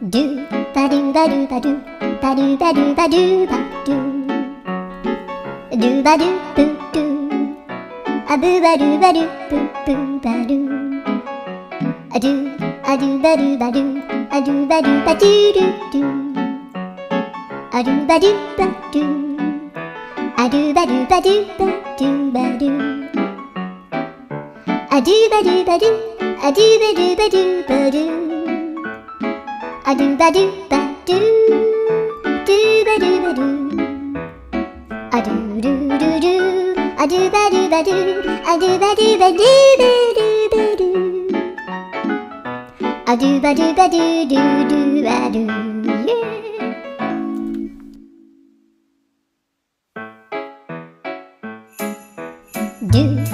ドゥバドゥバドゥバドゥバドゥバドゥバドゥバドゥドゥバドゥブドゥアブバドゥバドゥブブバドゥアドゥアドゥバドゥバドゥアドゥバドゥバドゥドゥドゥアドゥバドゥバドゥアドゥバドゥバドゥバドゥバドゥアドゥバドゥバドゥアドゥバドゥバドゥバドゥアドゥバドゥバドゥドゥバドゥバドゥアドゥルルルアドゥバドゥバドゥアドゥバドゥバドゥバドゥバドゥアドゥバドゥバドゥドゥドゥバドゥ